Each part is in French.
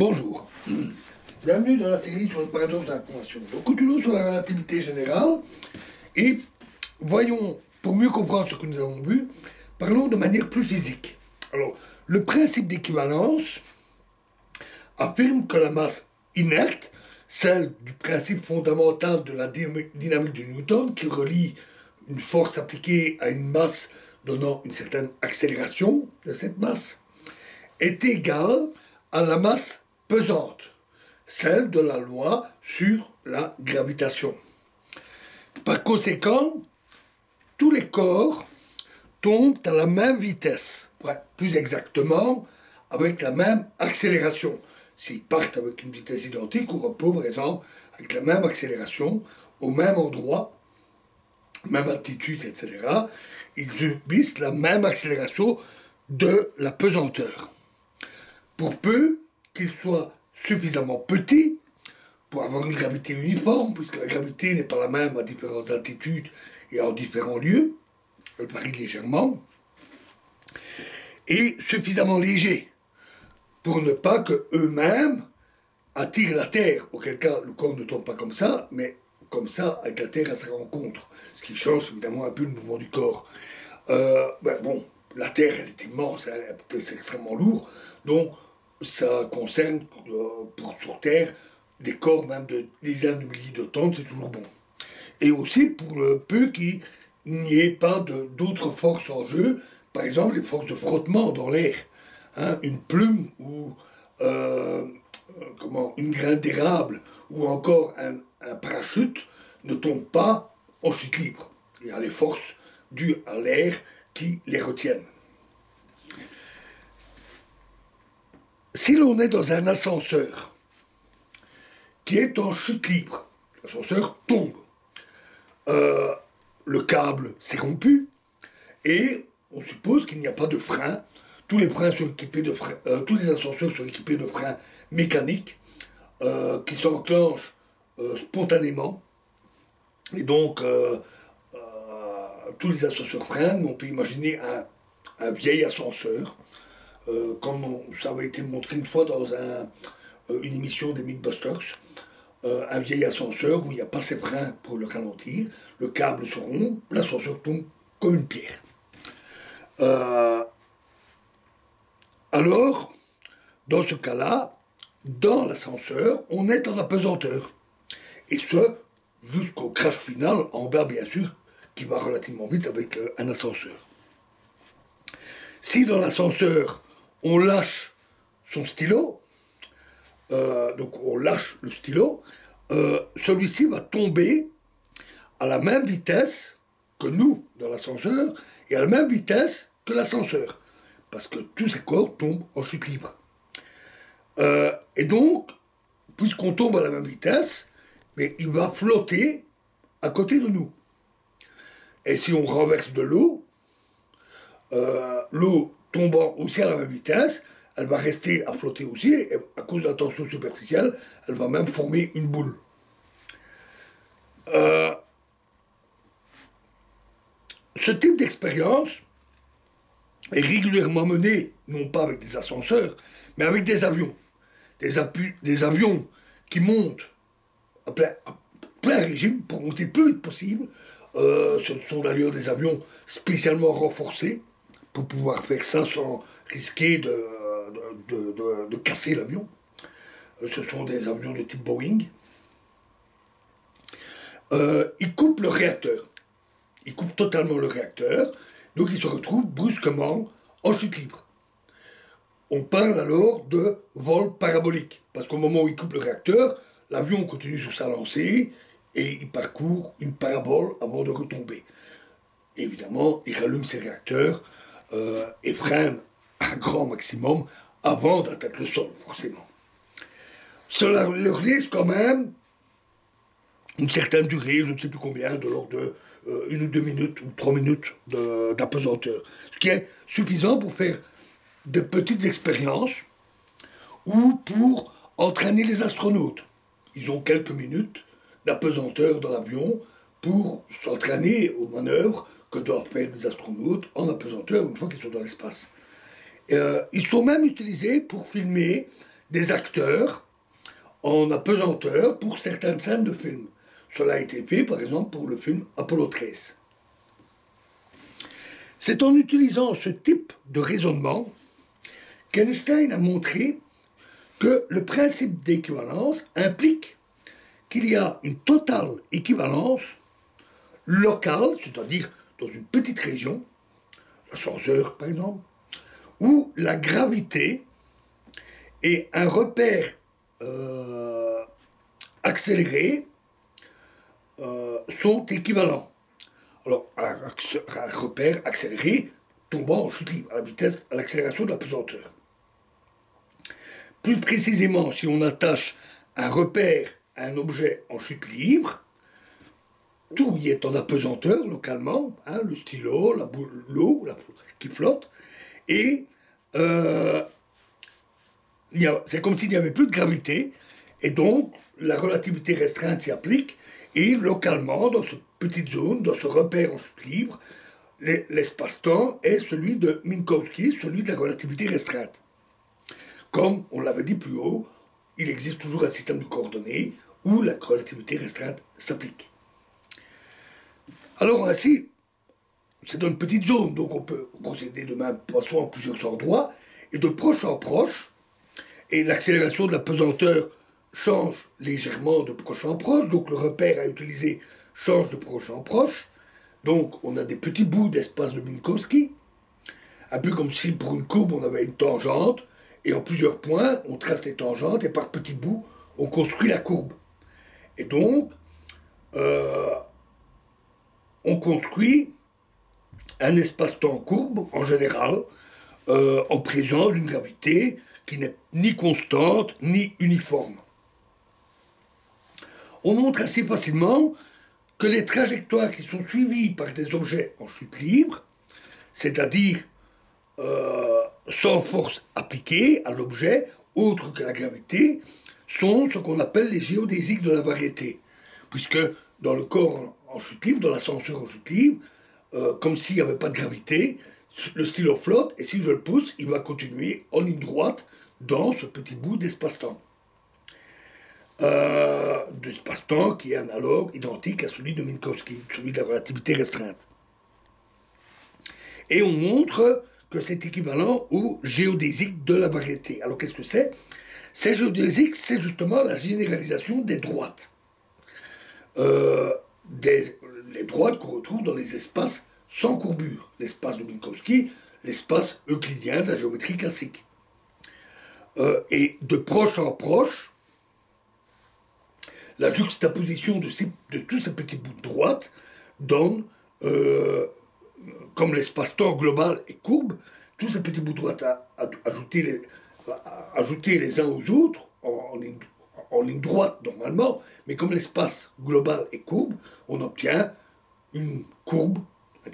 Bonjour, bienvenue dans la série sur le paradoxe de l'information. Donc, continuons sur la relativité générale et voyons, pour mieux comprendre ce que nous avons vu, parlons de manière plus physique. Alors, le principe d'équivalence affirme que la masse inerte, celle du principe fondamental de la dynamique de Newton, qui relie une force appliquée à une masse donnant une certaine accélération de cette masse, est égale à la masse pesante, celle de la loi sur la gravitation. Par conséquent, tous les corps tombent à la même vitesse, plus exactement avec la même accélération. S'ils partent avec une vitesse identique au repos, par exemple, avec la même accélération, au même endroit, même altitude, etc., ils subissent la même accélération de la pesanteur. Pour peu qu'ils soient suffisamment petits pour avoir une gravité uniforme, puisque la gravité n'est pas la même à différentes altitudes et en différents lieux, elle varie légèrement, et suffisamment légers pour ne pas qu'eux-mêmes attirent la Terre, auquel cas le corps ne tombe pas comme ça, mais comme ça, avec la Terre à sa rencontre, ce qui change évidemment un peu le mouvement du corps. La Terre, elle est immense, c'est extrêmement lourd, donc ça concerne, sur Terre, des corps même de dizaines de milliers de tonnes, c'est toujours bon. Et aussi pour le peu qu'il n'y ait pas d'autres forces en jeu, par exemple les forces de frottement dans l'air. Une plume ou une graine d'érable ou encore un parachute ne tombent pas en chute libre. Il y a les forces dues à l'air qui les retiennent. Si l'on est dans un ascenseur qui est en chute libre, l'ascenseur tombe, le câble s'est rompu et on suppose qu'il n'y a pas de frein. Tous les ascenseurs sont équipés de freins mécaniques qui s'enclenchent spontanément. Et donc, tous les ascenseurs freinent. On peut imaginer un vieil ascenseur, comme ça avait été montré une fois dans une émission des Mythbusters. Un vieil ascenseur où il n'y a pas ses freins pour le ralentir. Le câble se rompt, l'ascenseur tombe comme une pierre. Alors, dans ce cas-là, dans l'ascenseur, on est en apesanteur. Et ce, jusqu'au crash final, en bas bien sûr, qui va relativement vite avec un ascenseur. Si dans l'ascenseur, on lâche son stylo, donc on lâche le stylo, celui-ci va tomber à la même vitesse que nous dans l'ascenseur et à la même vitesse que l'ascenseur, parce que tous ces corps tombent en chute libre. Et donc, puisqu'on tombe à la même vitesse, mais il va flotter à côté de nous. Et si on renverse de l'eau, l'eau tombant aussi à la même vitesse, elle va rester à flotter aussi, et à cause de la tension superficielle, elle va même former une boule. Ce type d'expérience est régulièrement mené, non pas avec des ascenseurs, mais avec des avions. Des avions qui montent à plein régime pour monter le plus vite possible. Ce sont d'ailleurs des avions spécialement renforcés pour pouvoir faire ça sans risquer de casser l'avion. Ce sont des avions de type Boeing. Ils coupent le réacteur. Ils coupent totalement le réacteur, donc ils se retrouvent brusquement en chute libre. On parle alors de vol parabolique, parce qu'au moment où il coupe le réacteur, l'avion continue sur sa lancée et il parcourt une parabole avant de retomber. Évidemment, il rallume ses réacteurs et freine un grand maximum avant d'atteindre le sol, forcément. Cela leur laisse quand même une certaine durée, je ne sais plus combien, de l'ordre de 1 ou 2 minutes ou 3 minutes d'apesanteur. Ce qui est suffisant pour faire de petites expériences ou pour entraîner les astronautes. Ils ont quelques minutes d'apesanteur dans l'avion pour s'entraîner aux manœuvres que doivent faire les astronautes en apesanteur une fois qu'ils sont dans l'espace. Ils sont même utilisés pour filmer des acteurs en apesanteur pour certaines scènes de film. Cela a été fait, par exemple, pour le film Apollo 13. C'est en utilisant ce type de raisonnement qu'Einstein a montré que le principe d'équivalence implique qu'il y a une totale équivalence locale, c'est-à-dire dans une petite région, l'ascenseur par exemple, où la gravité et un repère accéléré sont équivalents. Alors, un repère accéléré tombant en chute libre, à la vitesse, à l'accélération de la pesanteur. Plus précisément, si on attache un repère à un objet en chute libre, tout y est en apesanteur localement, hein, le stylo, l'eau qui flotte, et c'est comme s'il n'y avait plus de gravité, et donc la relativité restreinte s'y applique, et localement, dans cette petite zone, dans ce repère en chute libre, l'espace-temps est celui de Minkowski, celui de la relativité restreinte. Comme on l'avait dit plus haut, il existe toujours un système de coordonnées où la relativité restreinte s'applique. Alors ainsi, c'est dans une petite zone, donc on peut procéder de même façon en plusieurs endroits, et de proche en proche, et l'accélération de la pesanteur change légèrement de proche en proche, donc le repère à utiliser change de proche en proche, donc on a des petits bouts d'espace de Minkowski, un peu comme si pour une courbe on avait une tangente, et en plusieurs points on trace les tangentes, et par petits bouts on construit la courbe. Et donc, on construit un espace-temps courbe, en général, en présence d'une gravité qui n'est ni constante, ni uniforme. On montre assez facilement que les trajectoires qui sont suivies par des objets en chute libre, c'est-à-dire sans force appliquée à l'objet, autre que la gravité, sont ce qu'on appelle les géodésiques de la variété. Puisque dans le corps en chute libre, dans l'ascenseur en chute libre, comme s'il n'y avait pas de gravité, le stylo flotte, et si je le pousse, il va continuer en ligne droite dans ce petit bout d'espace-temps. D'espace-temps qui est analogue, identique à celui de Minkowski, celui de la relativité restreinte. Et on montre que c'est équivalent au géodésique de la variété. Alors qu'est-ce que c'est? Ces géodésiques, c'est justement la généralisation des droites. Les droites qu'on retrouve dans les espaces sans courbure, l'espace de Minkowski, l'espace euclidien de la géométrie classique. Et de proche en proche, la juxtaposition de tous ces petits bouts de droite donne, comme l'espace-temps global est courbe, tous ces petits bouts de droite ajoutés les uns aux autres en ligne droite normalement, mais comme l'espace global est courbe, on obtient une courbe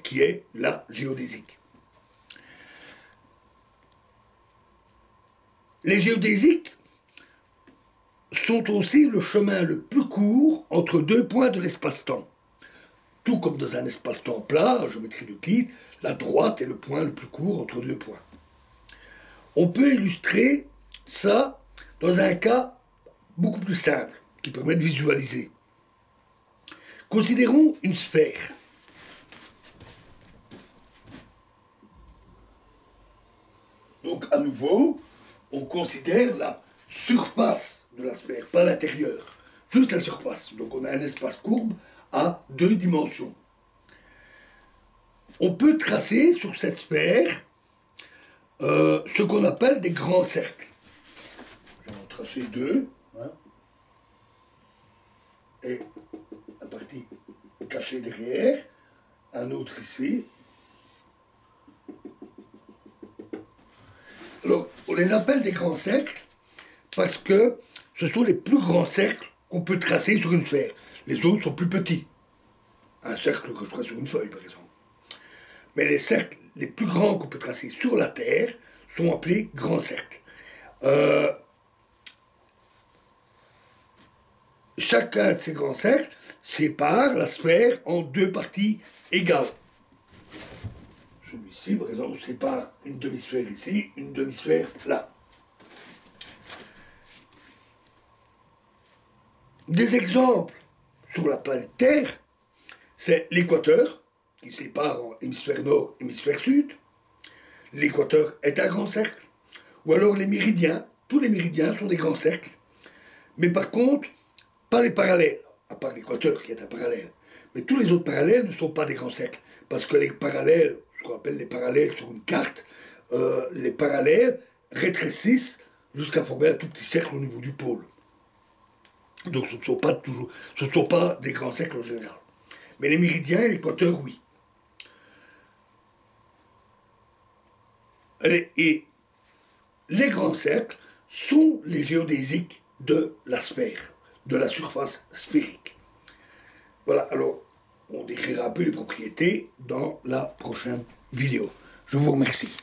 qui est la géodésique. Les géodésiques sont aussi le chemin le plus court entre deux points de l'espace-temps. Tout comme dans un espace-temps plat, en géométrie d'Euclide, la droite est le point le plus court entre deux points. On peut illustrer ça dans un cas beaucoup plus simple, qui permet de visualiser. Considérons une sphère. Donc à nouveau, on considère la surface de la sphère, pas l'intérieur, juste la surface. Donc on a un espace courbe à deux dimensions. On peut tracer sur cette sphère ce qu'on appelle des grands cercles. Je vais en tracer deux. Hein, et la partie cachée derrière, un autre ici. Alors, on les appelle des grands cercles parce que ce sont les plus grands cercles qu'on peut tracer sur une sphère. Les autres sont plus petits. Un cercle que je trace sur une feuille, par exemple. Mais les cercles les plus grands qu'on peut tracer sur la Terre sont appelés grands cercles. Chacun de ces grands cercles sépare la sphère en deux parties égales. Celui-ci, par exemple, sépare une demi-sphère ici, une demi-sphère là. des exemples sur la planète Terre, c'est l'équateur, qui sépare en hémisphère nord, hémisphère sud. L'équateur est un grand cercle. Ou alors les méridiens, tous les méridiens sont des grands cercles. Mais par contre, pas les parallèles, à part l'équateur qui est un parallèle. Mais tous les autres parallèles ne sont pas des grands cercles. Parce que les parallèles, ce qu'on appelle les parallèles sur une carte, les parallèles rétrécissent jusqu'à former un tout petit cercle au niveau du pôle. Donc ce ne sont pas des grands cercles en général. Mais les méridiens et l'équateur, oui. Et les grands cercles sont les géodésiques de la sphère, de la surface sphérique. Voilà, alors on décrira un peu les propriétés dans la prochaine vidéo. Je vous remercie.